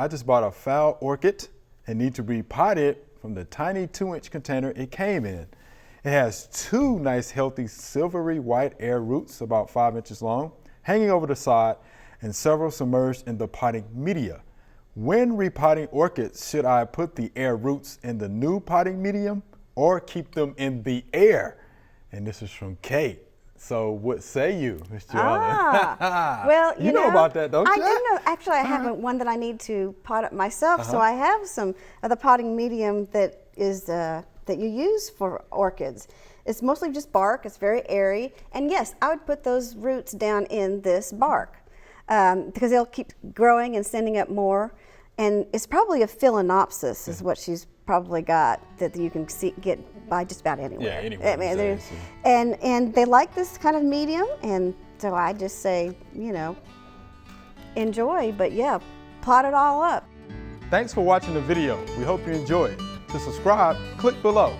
I just bought a foul orchid and need to repot it from the tiny 2-inch container it came in. It has 2 nice healthy silvery white air roots about 5 inches long, hanging over the side, and several submerged in the potting media. When repotting orchids, should I put the air roots in the new potting medium or keep them in the air? And this is from Kate. So what say you, Ms. Joellen? Well, you know about that, don't you? I do know. Actually, I have one that I need to pot up myself. So I have some of the potting medium that is that you use for orchids. It's mostly just bark. It's very airy. And yes, I would put those roots down in this bark because they'll keep growing and sending up more. And it's probably a phalaenopsis is what she's probably got that you can get by just about anywhere. Yeah, anywhere. I mean, and they like this kind of medium, and so I just say, you know, enjoy, but yeah, pot it all up. Thanks for watching the video. We hope you enjoyed. To subscribe, click below.